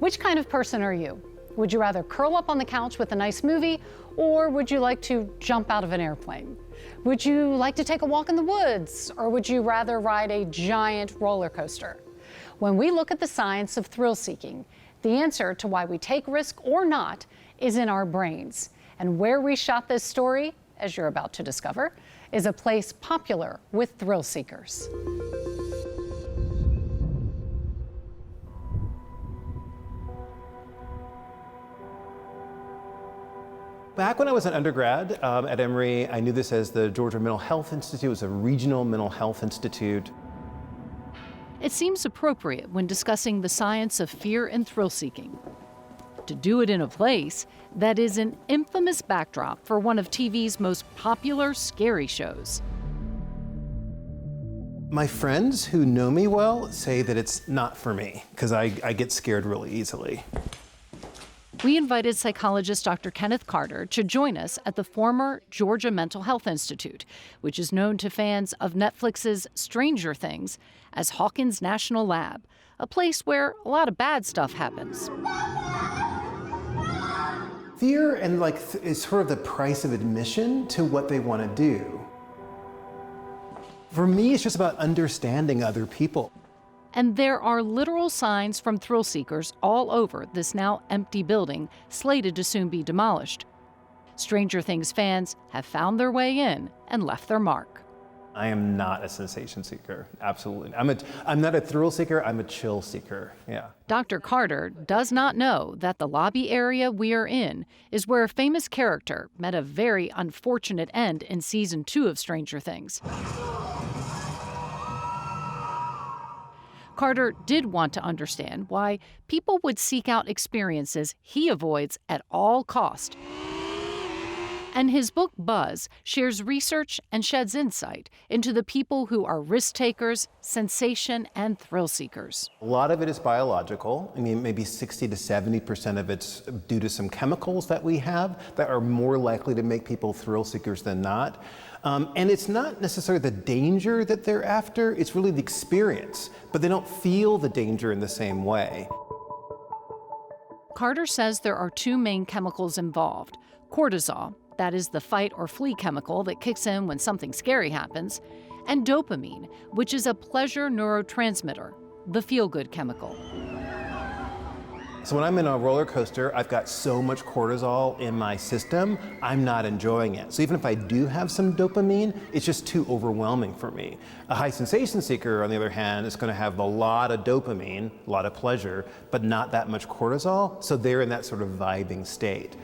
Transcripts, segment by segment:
Which kind of person are you? Would you rather curl up on the couch with a nice movie, or would you like to jump out of an airplane? Would you like to take a walk in the woods, or would you rather ride a giant roller coaster? When we look at the science of thrill seeking, the answer to why we take risk or not is in our brains. And where we shot this story, as you're about to discover, is a place popular with thrill seekers. Back when I was an undergrad at Emory, I knew this as the Georgia Mental Health Institute. It was a regional mental health institute. It seems appropriate when discussing the science of fear and thrill seeking to do it in a place that is an infamous backdrop for one of TV's most popular scary shows. My friends who know me well say that it's not for me because I get scared really easily. We invited psychologist Dr. Kenneth Carter to join us at the former Georgia Mental Health Institute, which is known to fans of Netflix's Stranger Things as Hawkins National Lab, a place where a lot of bad stuff happens. Fear and is sort of the price of admission to what they want to do. For me, it's just about understanding other people. And there are literal signs from thrill seekers all over this now empty building, slated to soon be demolished. Stranger Things fans have found their way in and left their mark. I am not a sensation seeker, absolutely. I'm not a thrill seeker, I'm a chill seeker, yeah. Dr. Carter does not know that the lobby area we are in is where a famous character met a very unfortunate end in season 2 of Stranger Things. Carter did want to understand why people would seek out experiences he avoids at all cost. And his book, Buzz, shares research and sheds insight into the people who are risk takers, sensation, and thrill seekers. A lot of it is biological. I mean, maybe 60 to 70% of it's due to some chemicals that we have that are more likely to make people thrill seekers than not. And it's not necessarily the danger that they're after, it's really the experience, but they don't feel the danger in the same way. Carter says there are 2 main chemicals involved: cortisol, that is the fight or flee chemical that kicks in when something scary happens, and dopamine, which is a pleasure neurotransmitter, the feel-good chemical. So when I'm in a roller coaster, I've got so much cortisol in my system, I'm not enjoying it. So even if I do have some dopamine, it's just too overwhelming for me. A high sensation seeker, on the other hand, is going to have a lot of dopamine, a lot of pleasure, but not that much cortisol, so they're in that sort of vibing state.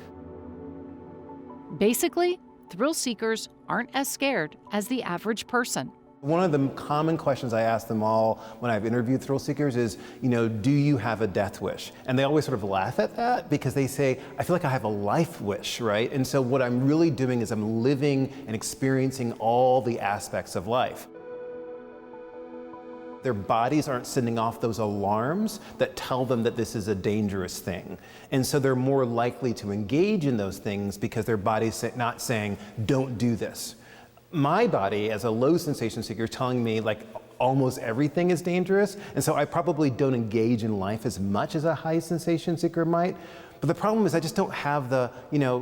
Basically, thrill seekers aren't as scared as the average person. One of the common questions I ask them all when I've interviewed thrill seekers is, do you have a death wish? And they always sort of laugh at that because they say, I feel like I have a life wish, right? And so what I'm really doing is I'm living and experiencing all the aspects of life. Their bodies aren't sending off those alarms that tell them that this is a dangerous thing. And so they're more likely to engage in those things because their body's not saying, don't do this. My body, as a low sensation seeker, is telling me almost everything is dangerous, and so I probably don't engage in life as much as a high sensation seeker might. But the problem is I just don't have the,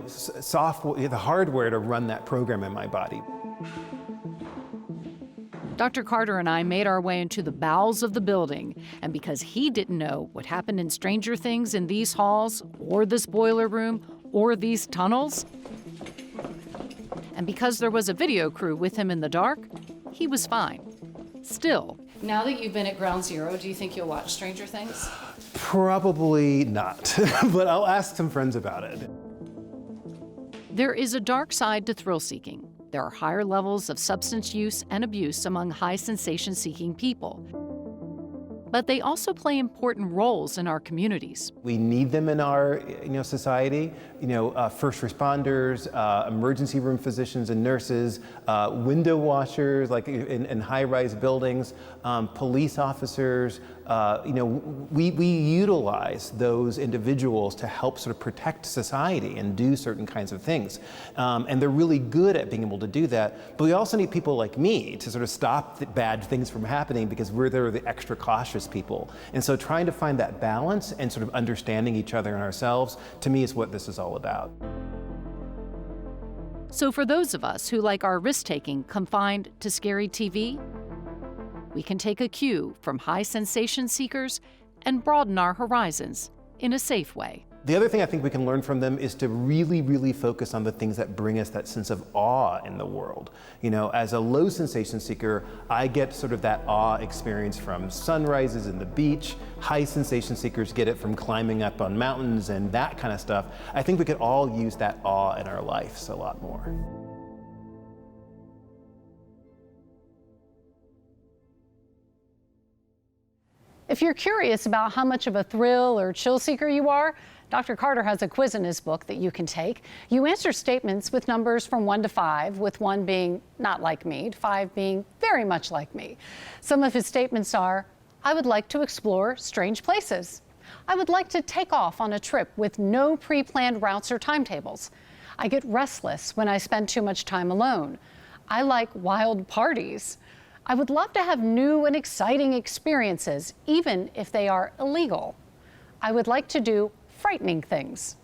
software, the hardware to run that program in my body. Dr. Carter and I made our way into the bowels of the building, and because he didn't know what happened in Stranger Things in these halls, or this boiler room, or these tunnels, and because there was a video crew with him in the dark, he was fine. Still, now that you've been at Ground Zero, do you think you'll watch Stranger Things? Probably not, but I'll ask some friends about it. There is a dark side to thrill seeking. There are higher levels of substance use and abuse among high sensation seeking people. But they also play important roles in our communities. We need them in our society. First responders, emergency room physicians and nurses, window washers, in high-rise buildings, police officers, we utilize those individuals to help sort of protect society and do certain kinds of things. And they're really good at being able to do that. But we also need people like me to sort of stop the bad things from happening, because they're the extra cautious people. And so trying to find that balance and sort of understanding each other and ourselves, to me, is what this is all about. So for those of us who like our risk-taking confined to scary TV, we can take a cue from high sensation seekers and broaden our horizons in a safe way. The other thing I think we can learn from them is to really, really focus on the things that bring us that sense of awe in the world. As a low sensation seeker, I get sort of that awe experience from sunrises and the beach. High sensation seekers get it from climbing up on mountains and that kind of stuff. I think we could all use that awe in our lives a lot more. If you're curious about how much of a thrill or chill seeker you are, Dr. Carter has a quiz in his book that you can take. You answer statements with numbers from 1 to 5, with 1 being not like me, 5 being very much like me. Some of his statements are: I would like to explore strange places. I would like to take off on a trip with no pre-planned routes or timetables. I get restless when I spend too much time alone. I like wild parties. I would love to have new and exciting experiences, even if they are illegal. I would like to do frightening things.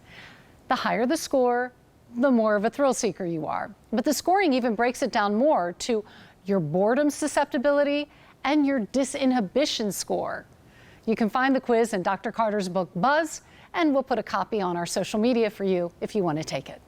The higher the score, the more of a thrill seeker you are. But the scoring even breaks it down more to your boredom susceptibility and your disinhibition score. You can find the quiz in Dr. Carter's book, Buzz, and we'll put a copy on our social media for you if you want to take it.